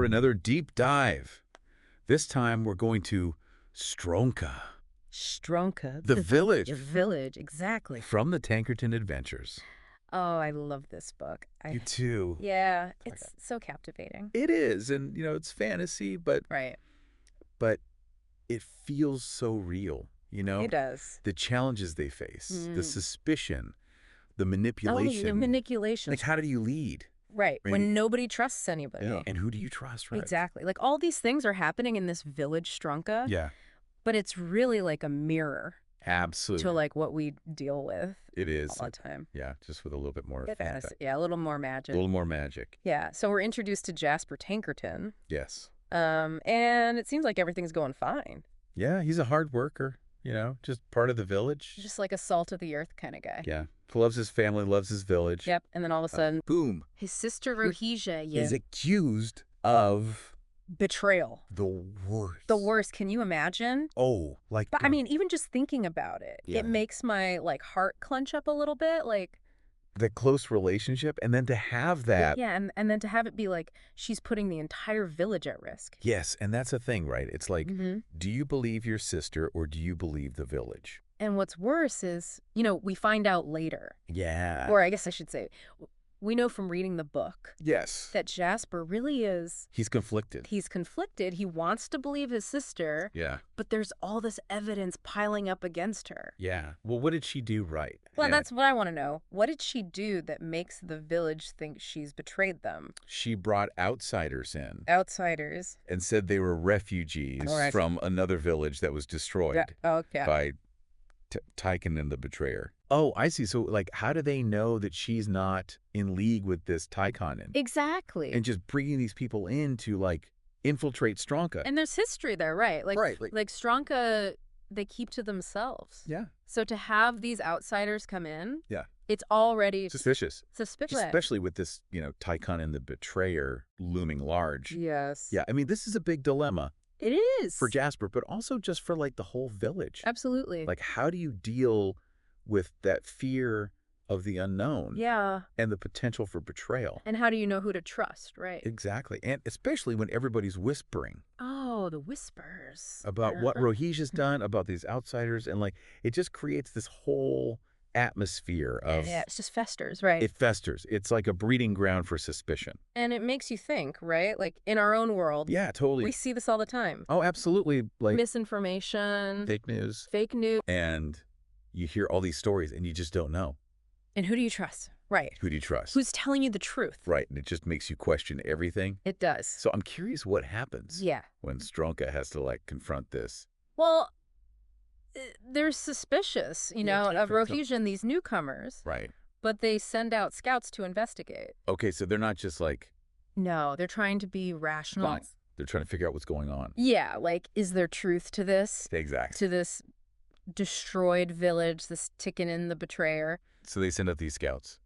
for another deep dive. This time we're going to Stronka. Stronka. The village. The village, exactly. From the Tankerton Adventures. Oh, I love this book. You too. Yeah, it's so captivating. It is, and it's fantasy, but Right. it feels so real, It does. The challenges they face, the suspicion, the manipulation. Oh, the manipulation. Like, how do you lead? Right, Maybe. when nobody trusts anybody. Yeah. And who do you trust, right? Exactly. Like, all these things are happening in this village, Stronka. Yeah. But it's really like a mirror Absolutely. to, like, what we deal with It is. all the time. Yeah, just with a little bit more Fantasy. Yeah, a little more magic. A little more magic. Yeah, so we're introduced to Jasper Tankerton. Yes. And it seems like everything's going fine. Yeah, he's a hard worker, just part of the village. Just like a salt of the earth kind of guy. Yeah. Loves his family, loves his village. Yep, and then all of a sudden, boom. his sister Rohija Is accused of betrayal. the worst. The worst. Can you imagine? Oh, like. But I mean, even just thinking about it, Yeah. it makes my heart clench up a little bit. Like, the close relationship, and then to have that. yeah, and then to have it be like she's putting the entire village at risk. Yes, and that's a thing, right? It's like, do you believe your sister or do you believe the village? And what's worse is, we find out later. Yeah. Or I guess I should say, we know from reading the book Yes. that Jasper really is. He's conflicted. He's conflicted. He wants to believe his sister. Yeah. But there's all this evidence piling up against her. Yeah. Well, what did she do right? Well, that's what I want to know. What did she do that makes the village think she's betrayed them? She brought outsiders in. Outsiders. And said they were refugees from another village that was destroyed by Tychon and the Betrayer. Oh, I see. So, how do they know that she's not in league with this Tychon? Exactly. And just bringing these people in to, infiltrate Stronka. And there's history there, right? Like Stronka, they keep to themselves. Yeah. So to have these outsiders come in, yeah, it's already suspicious. Suspicious. Especially with this, Tychon and the Betrayer looming large. Yes. Yeah, I mean, this is a big dilemma. It is. For Jasper, but also just for, the whole village. Absolutely. How do you deal with that fear of the unknown? Yeah. And the potential for betrayal? And how do you know who to trust, right? Exactly. And especially when everybody's whispering. Oh, the whispers. About what Rohija's done, about these outsiders. And, it just creates this whole atmosphere of. Yeah, it just festers, right? It festers. It's like a breeding ground for suspicion. And it makes you think, right? In our own world. Yeah, totally. We see this all the time. Oh, absolutely. Misinformation. Fake news. Fake news. And you hear all these stories and you just don't know. And who do you trust? Right. Who do you trust? Who's telling you the truth? Right. And it just makes you question everything. It does. So I'm curious what happens. Yeah. When Stronka has to, confront this. Well, they're suspicious, of Rohija and these newcomers. Right. But they send out scouts to investigate. Okay, so they're not just No, they're trying to be rational. Fine. They're trying to figure out what's going on. Yeah, is there truth to this? Exactly. To this destroyed village, this Tychon and the Betrayer. So they send out these scouts.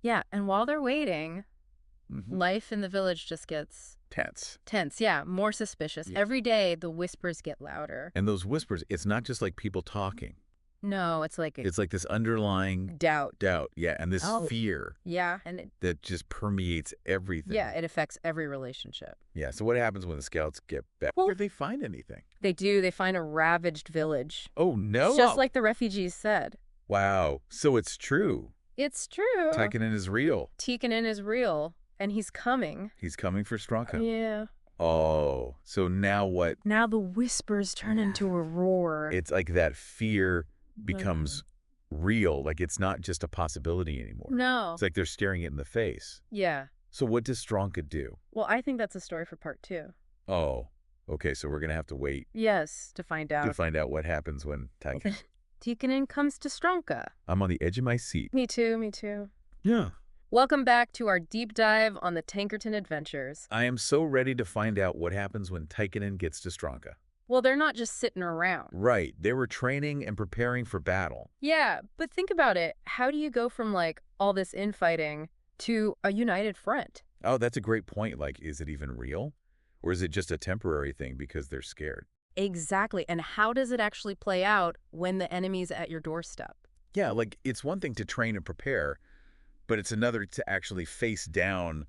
Yeah, and while they're waiting, life in the village just gets tense, yeah, more suspicious. Yeah. Every day, the whispers get louder. And those whispers, it's not just people talking. No, it's it's like this underlying doubt, yeah, and this fear. Yeah, and that just permeates everything. Yeah, it affects every relationship. Yeah, so what happens when the scouts get back? Well, where do they find anything? They do. They find a ravaged village. Oh, no. It's just like the refugees said. Wow. So it's true. It's true. Tychon is real. Tychon is real. And he's coming. He's coming for Stronka. Yeah. Oh, so now what? Now the whispers turn into a roar. It's like that fear becomes real. It's not just a possibility anymore. No. It's like they're staring it in the face. Yeah. So what does Stronka do? Well, I think that's a story for part 2. Oh, okay. So we're going to have to wait. Yes, to find out. To find out what happens when Tychon comes to Stronka. I'm on the edge of my seat. Me too. Yeah. Welcome back to our deep dive on the Tankerton adventures. I am so ready to find out what happens when Tychon gets to Stronka. Well, they're not just sitting around. Right. They were training and preparing for battle. Yeah, but think about it. How do you go from, all this infighting to a united front? Oh, that's a great point. Is it even real? Or is it just a temporary thing because they're scared? Exactly. And how does it actually play out when the enemy's at your doorstep? Yeah, it's one thing to train and prepare, but it's another to actually face down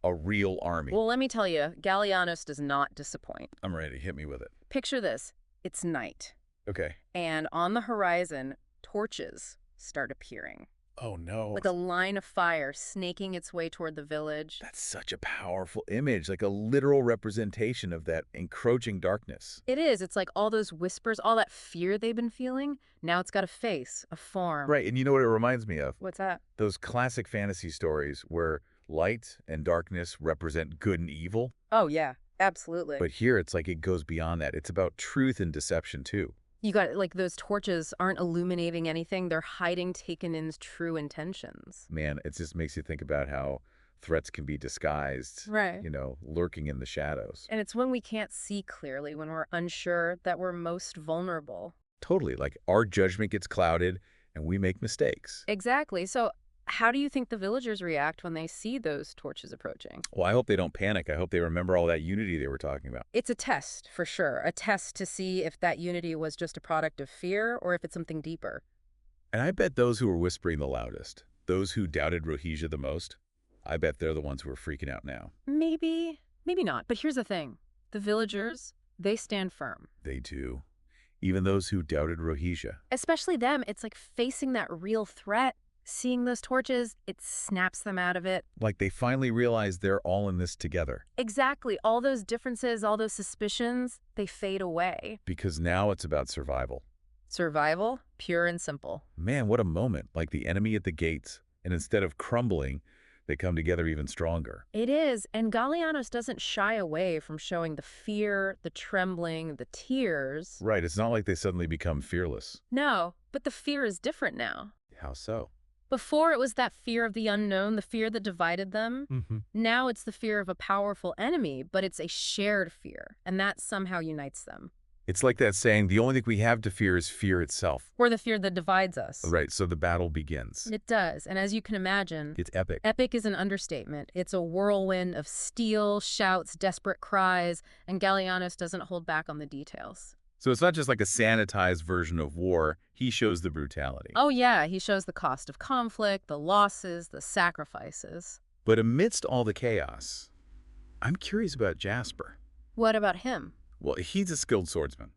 a real army. Well, let me tell you, Gallianos does not disappoint. I'm ready. Hit me with it. Picture this. It's night. Okay. And on the horizon, torches start appearing. Oh, no. Like a line of fire snaking its way toward the village. That's such a powerful image, like a literal representation of that encroaching darkness. It is. It's like all those whispers, all that fear they've been feeling. Now it's got a face, a form. Right, and you know what it reminds me of? What's that? Those classic fantasy stories where light and darkness represent good and evil. Oh, yeah, absolutely. But here it's like it goes beyond that. It's about truth and deception, too. You got, like, those torches aren't illuminating anything. They're hiding Tankerton's true intentions. Man, it just makes you think about how threats can be disguised, right? Lurking in the shadows. And it's when we can't see clearly, when we're unsure, that we're most vulnerable. Totally. Like our judgment gets clouded and we make mistakes. Exactly. So how do you think the villagers react when they see those torches approaching? Well, I hope they don't panic. I hope they remember all that unity they were talking about. It's a test, for sure. A test to see if that unity was just a product of fear or if it's something deeper. And I bet those who were whispering the loudest, those who doubted Rohija the most, I bet they're the ones who are freaking out now. Maybe not. But here's the thing. The villagers, they stand firm. They do. Even those who doubted Rohija. Especially them. It's like facing that real threat. Seeing those torches, it snaps them out of it. Like they finally realize they're all in this together. Exactly. All those differences, all those suspicions, they fade away. Because now it's about survival. Survival? Pure and simple. Man, what a moment. Like the enemy at the gates. And instead of crumbling, they come together even stronger. It is. And Gallianos doesn't shy away from showing the fear, the trembling, the tears. Right. It's not like they suddenly become fearless. No, but the fear is different now. How so? Before, it was that fear of the unknown, the fear that divided them. Now it's the fear of a powerful enemy, but it's a shared fear, and that somehow unites them. It's like that saying, the only thing we have to fear is fear itself. Or the fear that divides us. Right, so the battle begins. It does, and as you can imagine... It's epic. Epic is an understatement. It's a whirlwind of steel, shouts, desperate cries, and Gallianos doesn't hold back on the details. So it's not just like a sanitized version of war. He shows the brutality. Oh, yeah. He shows the cost of conflict, the losses, the sacrifices. But amidst all the chaos, I'm curious about Jasper. What about him? Well, he's a skilled swordsman.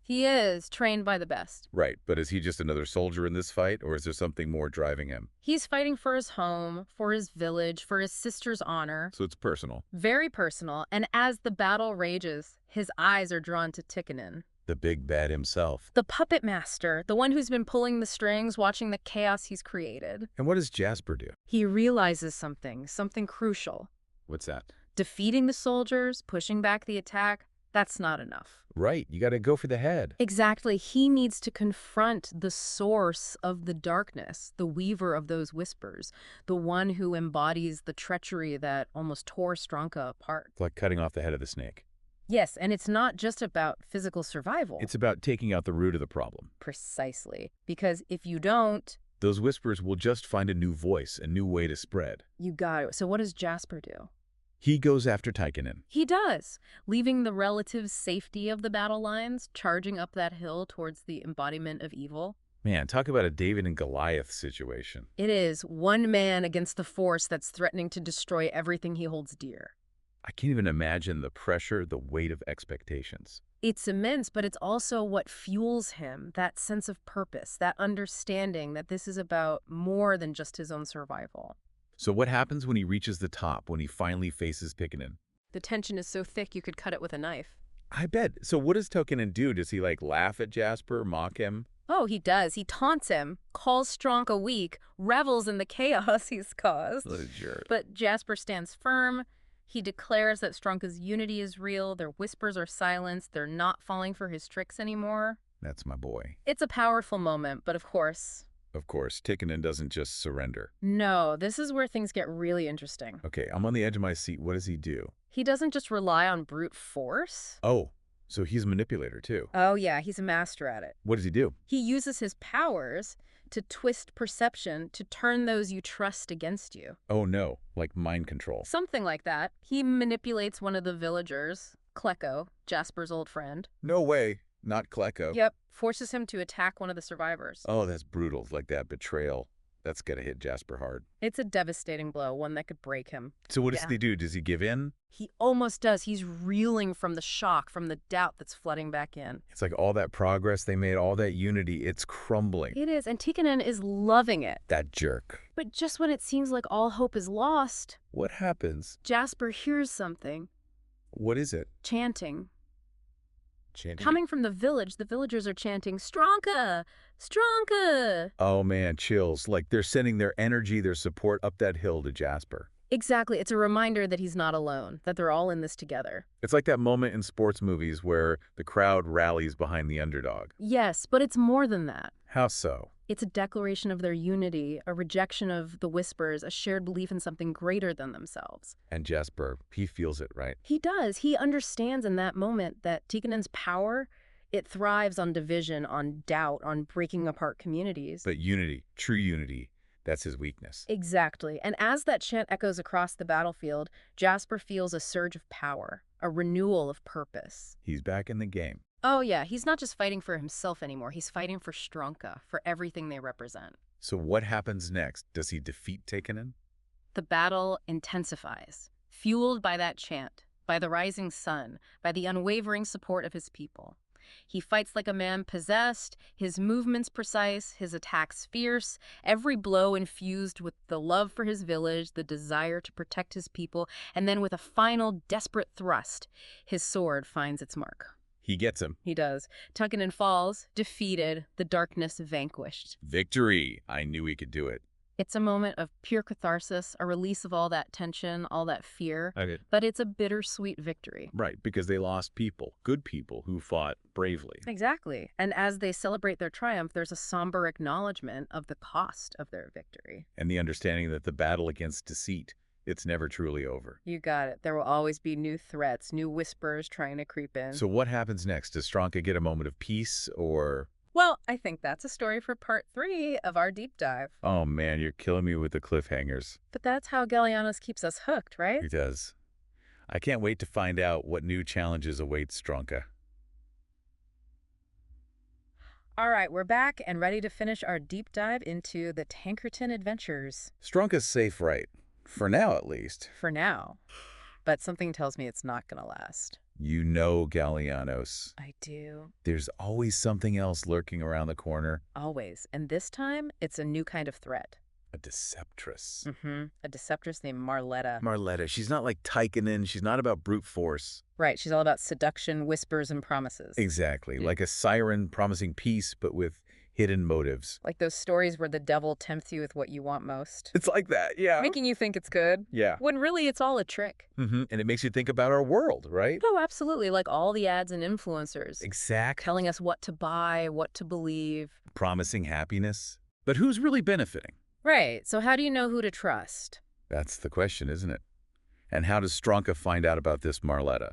He is, trained by the best. Right, but is he just another soldier in this fight, or is there something more driving him? He's fighting for his home, for his village, for his sister's honor. So it's personal. Very personal, and as the battle rages, his eyes are drawn to Tankerton. The big bad himself. The puppet master, the one who's been pulling the strings, watching the chaos he's created. And what does Jasper do? He realizes something crucial. What's that? Defeating the soldiers, pushing back the attack, that's not enough. Right, you gotta go for the head. Exactly. He needs to confront the source of the darkness, the weaver of those whispers, the one who embodies the treachery that almost tore Stronka apart. It's like cutting off the head of the snake. Yes, and it's not just about physical survival. It's about taking out the root of the problem. Precisely. Because if you don't... those whispers will just find a new voice, a new way to spread. You got it. So what does Jasper do? He goes after Tankerton. He does, leaving the relative safety of the battle lines, charging up that hill towards the embodiment of evil. Man, talk about a David and Goliath situation. It is one man against the force that's threatening to destroy everything he holds dear. I can't even imagine the pressure, the weight of expectations. It's immense, but it's also what fuels him, that sense of purpose, that understanding that this is about more than just his own survival. So what happens when he reaches the top, when he finally faces Tankerton? The tension is so thick you could cut it with a knife. I bet. So what does Tankerton do? Does he laugh at Jasper, mock him? Oh, he does. He taunts him, calls Stronka weak, revels in the chaos he's caused. What a jerk. But Jasper stands firm. He declares that Stronka's unity is real, their whispers are silenced, they're not falling for his tricks anymore. That's my boy. It's a powerful moment, but of course... Tankerton doesn't just surrender. No, this is where things get really interesting. Okay, I'm on the edge of my seat. What does he do? He doesn't just rely on brute force. Oh, so he's a manipulator too. Oh yeah, he's a master at it. What does he do? He uses his powers to twist perception to turn those you trust against you. Oh no, like mind control. Something like that. He manipulates one of the villagers, Klecko, Jasper's old friend. No way. Not Klecko. Yep. Forces him to attack one of the survivors. Oh, that's brutal. Like that betrayal. That's got to hit Jasper hard. It's a devastating blow, one that could break him. So what does he do? Does he give in? He almost does. He's reeling from the shock, from the doubt that's flooding back in. It's like all that progress they made, all that unity, it's crumbling. It is, and Tikkanen is loving it. That jerk. But just when it seems like all hope is lost... What happens? Jasper hears something. What is it? Chanting. Chanting. Coming from the village, the villagers are chanting, Stronka! Stronka! Oh man, chills. Like they're sending their energy, their support up that hill to Jasper. Exactly. It's a reminder that he's not alone, that they're all in this together. It's like that moment in sports movies where the crowd rallies behind the underdog. Yes, but it's more than that. How so? It's a declaration of their unity, a rejection of the whispers, a shared belief in something greater than themselves. And Jasper, he feels it, right? He does. He understands in that moment that Tikkanen's power, it thrives on division, on doubt, on breaking apart communities. But unity, true unity, that's his weakness. Exactly. And as that chant echoes across the battlefield, Jasper feels a surge of power, a renewal of purpose. He's back in the game. Oh yeah, he's not just fighting for himself anymore. He's fighting for Stronka, for everything they represent. So what happens next? Does he defeat Tikkanen? The battle intensifies, fueled by that chant, by the rising sun, by the unwavering support of his people. He fights like a man possessed, his movements precise, his attacks fierce, every blow infused with the love for his village, the desire to protect his people, and then with a final desperate thrust, his sword finds its mark. He gets him. He does. Tikkanen falls, defeated, the darkness vanquished. Victory! I knew he could do it. It's a moment of pure catharsis, a release of all that tension, all that fear. Okay. But it's a bittersweet victory. Right, because they lost people, good people, who fought bravely. Exactly. And as they celebrate their triumph, there's a somber acknowledgement of the cost of their victory. And the understanding that the battle against deceit, it's never truly over. You got it. There will always be new threats, new whispers trying to creep in. So what happens next? Does Stronka get a moment of peace, or... Well, I think that's a story for part 3 of our deep dive. Oh man, you're killing me with the cliffhangers. But that's how Gallianos keeps us hooked, right? He does. I can't wait to find out what new challenges await Stronka. All right, we're back and ready to finish our deep dive into the Tankerton adventures. Stronka's safe, right? For now, at least. For now. But something tells me it's not going to last. You know Gallianos. I do. There's always something else lurking around the corner. Always. And this time, it's a new kind of threat. A deceptress. A deceptress named Marletta. Marletta. She's not like Tikkanen. She's not about brute force. Right. She's all about seduction, whispers, and promises. Exactly. Like a siren promising peace, but with hidden motives. Like those stories where the devil tempts you with what you want most. It's like that, yeah. Making you think it's good. Yeah. When really it's all a trick. And it makes you think about our world, right? Oh, absolutely. Like all the ads and influencers. Exactly. Telling us what to buy, what to believe. Promising happiness. But who's really benefiting? Right. So how do you know who to trust? That's the question, isn't it? And how does Stronka find out about this Marletta?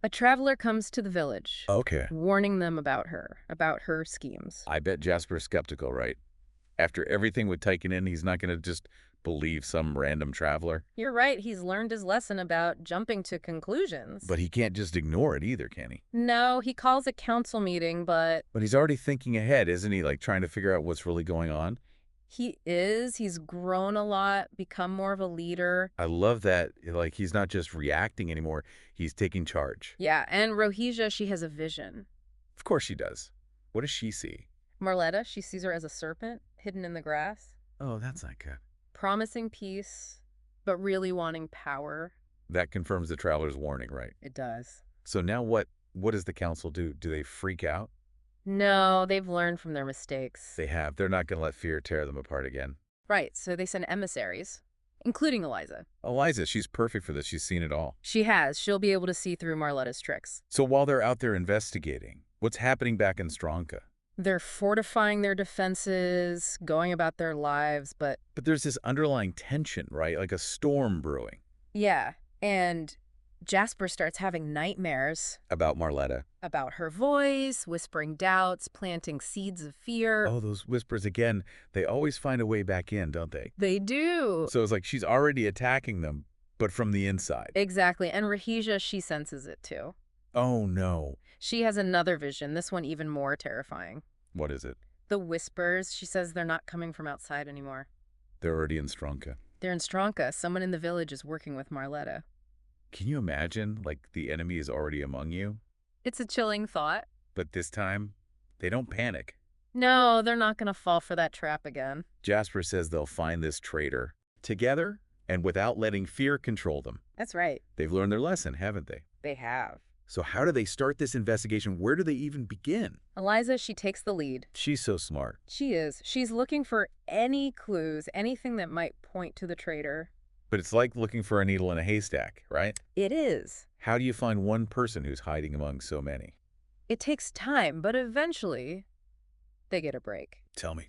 A traveler comes to the village. Okay. Warning them about her schemes. I bet Jasper's skeptical, right? After everything with Tikkanen, he's not going to just believe some random traveler. You're right. He's learned his lesson about jumping to conclusions. But he can't just ignore it either, can he? No, he calls a council meeting, but... But he's already thinking ahead, isn't he? Like trying to figure out what's really going on? He is. He's grown a lot, become more of a leader. I love that. Like, he's not just reacting anymore. He's taking charge. Yeah, and Rohija, she has a vision. Of course she does. What does she see? Marletta, she sees her as a serpent hidden in the grass. Oh, that's not good. Promising peace, but really wanting power. That confirms the traveler's warning, right? It does. So now what does the council do? Do they freak out? No, they've learned from their mistakes. They have. They're not going to let fear tear them apart again. Right, so they send emissaries, including Eliza. Eliza, she's perfect for this. She's seen it all. She has. She'll be able to see through Marletta's tricks. So while they're out there investigating, what's happening back in Stronka? They're fortifying their defenses, going about their lives, but... But there's this underlying tension, right? Like a storm brewing. Yeah, and Jasper starts having nightmares. About Marletta. About her voice, whispering doubts, planting seeds of fear. Oh, those whispers again. They always find a way back in, don't they? They do. So it's like she's already attacking them, but from the inside. Exactly. And Rohija, she senses it too. Oh, no. She has another vision, this one even more terrifying. What is it? The whispers, she says they're not coming from outside anymore. They're already in Stronka. They're in Stronka. Someone in the village is working with Marletta. Can you imagine, like, the enemy is already among you? It's a chilling thought. But this time, they don't panic. No, they're not going to fall for that trap again. Jasper says they'll find this traitor together and without letting fear control them. That's right. They've learned their lesson, haven't they? They have. So how do they start this investigation? Where do they even begin? Eliza, she takes the lead. She's so smart. She is. She's looking for any clues, anything that might point to the traitor. But it's like looking for a needle in a haystack, right? It is. How do you find one person who's hiding among so many? It takes time, but eventually they get a break. Tell me.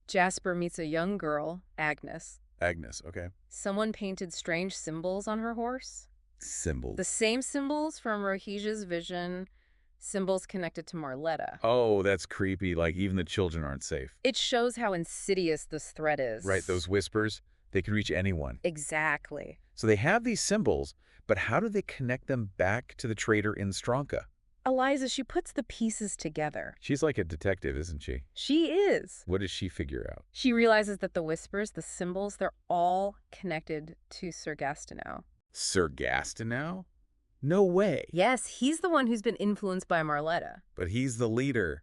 Jasper meets a young girl, Agnes. Agnes, okay. Someone painted strange symbols on her horse. Symbols? The same symbols from Rohijah's vision, symbols connected to Marletta. Oh, that's creepy. Like, even the children aren't safe. It shows how insidious this threat is. Right, those whispers, they can reach anyone. Exactly. So they have these symbols, but how do they connect them back to the traitor in Stronka? Eliza, she puts the pieces together. She's like a detective, isn't she? She is. What does she figure out? She realizes that the whispers, the symbols, they're all connected to Sir Gastineau. Sir Gastineau? No way. Yes, he's the one who's been influenced by Marletta. But he's the leader.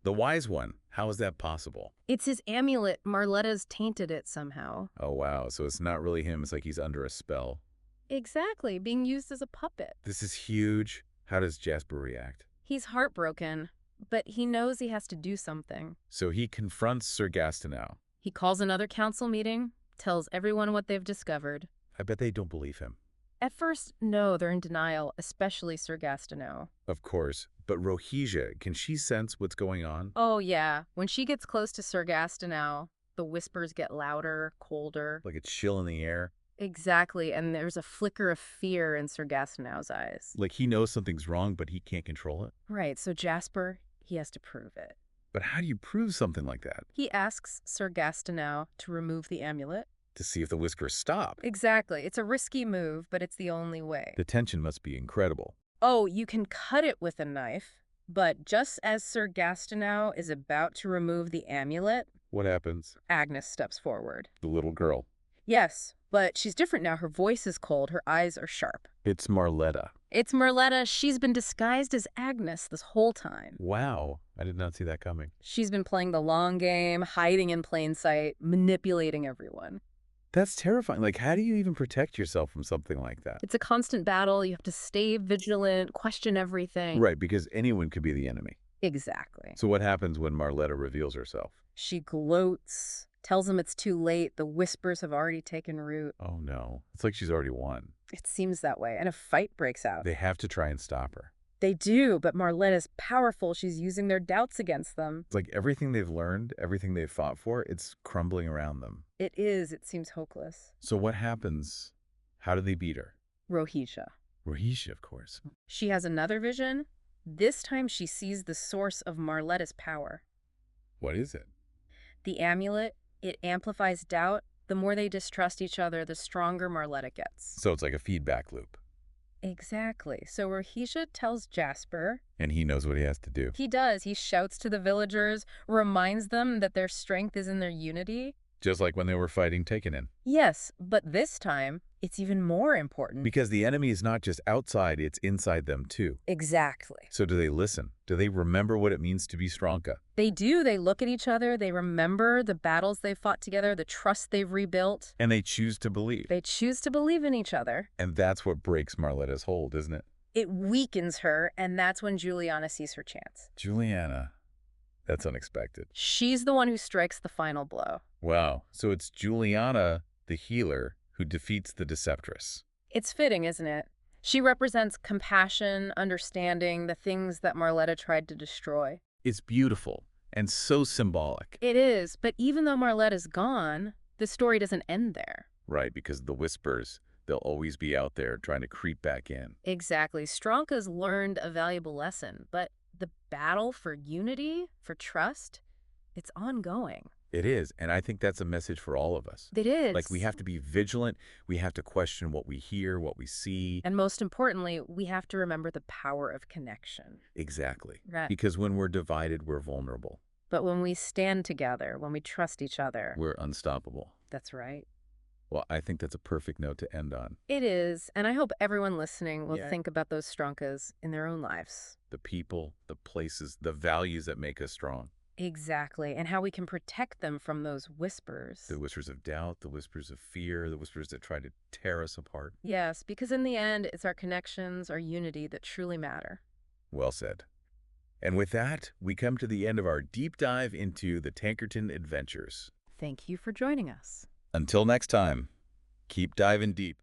The wise one. How is that possible? It's his amulet. Marletta's tainted it somehow. Oh, wow. So it's not really him. It's like he's under a spell. Exactly, being used as a puppet. This is huge. How does Jasper react? He's heartbroken, but he knows he has to do something. So he confronts Sir Gastineau. He calls another council meeting, tells everyone what they've discovered. I bet they don't believe him. At first, no, they're in denial, especially Sir Gastineau. Of course. But Rohijah, can she sense what's going on? Oh, yeah. When she gets close to Sir Gastineau, the whispers get louder, colder. Like a chill in the air? Exactly, and there's a flicker of fear in Sir Gastineau's eyes. Like he knows something's wrong, but he can't control it? Right, so Jasper, he has to prove it. But how do you prove something like that? He asks Sir Gastineau to remove the amulet. To see if the whispers stop. Exactly. It's a risky move, but it's the only way. The tension must be incredible. Oh, you can cut it with a knife, but just as Sir Gastineau is about to remove the amulet... What happens? Agnes steps forward. The little girl. Yes, but she's different now. Her voice is cold. Her eyes are sharp. It's Marletta. It's Marletta. She's been disguised as Agnes this whole time. Wow. I did not see that coming. She's been playing the long game, hiding in plain sight, manipulating everyone. That's terrifying. Like, how do you even protect yourself from something like that? It's a constant battle. You have to stay vigilant, question everything. Right, because anyone could be the enemy. Exactly. So what happens when Marletta reveals herself? She gloats, tells him it's too late. The whispers have already taken root. Oh, no. It's like she's already won. It seems that way, and a fight breaks out. They have to try and stop her. They do, but Marletta's powerful. She's using their doubts against them. It's like everything they've learned, everything they've fought for, it's crumbling around them. It is. It seems hopeless. So what happens? How do they beat her? Rohijah. Rohijah, of course. She has another vision. This time she sees the source of Marletta's power. What is it? The amulet, it amplifies doubt. The more they distrust each other, the stronger Marletta gets. So it's like a feedback loop. Exactly. So Rohijah tells Jasper. And he knows what he has to do. He does. He shouts to the villagers, reminds them that their strength is in their unity. Just like when they were fighting Tankerton. Yes, but this time, it's even more important. Because the enemy is not just outside, it's inside them too. Exactly. So do they listen? Do they remember what it means to be Stronka? They do. They look at each other. They remember the battles they fought together, the trust they've rebuilt. And they choose to believe. They choose to believe in each other. And that's what breaks Marletta's hold, isn't it? It weakens her, and that's when Juliana sees her chance. Juliana. That's unexpected. She's the one who strikes the final blow. Wow. So it's Juliana, the healer, who defeats the Deceptress. It's fitting, isn't it? She represents compassion, understanding, the things that Marletta tried to destroy. It's beautiful and so symbolic. It is, but even though Marletta's gone, the story doesn't end there. Right, because the whispers, they'll always be out there trying to creep back in. Exactly. Stronka's learned a valuable lesson, but the battle for unity, for trust, it's ongoing. It is, and I think that's a message for all of us. It is. Like, we have to be vigilant, we have to question what we hear, what we see. And most importantly, we have to remember the power of connection. Exactly. Right. Because when we're divided, we're vulnerable. But when we stand together, when we trust each other, we're unstoppable. That's right. Well, I think that's a perfect note to end on. It is, and I hope everyone listening will think about those Stronkas in their own lives. The people, the places, the values that make us strong. Exactly, and how we can protect them from those whispers. The whispers of doubt, the whispers of fear, the whispers that try to tear us apart. Yes, because in the end, it's our connections, our unity that truly matter. Well said. And with that, we come to the end of our deep dive into the Tankerton adventures. Thank you for joining us. Until next time, keep diving deep.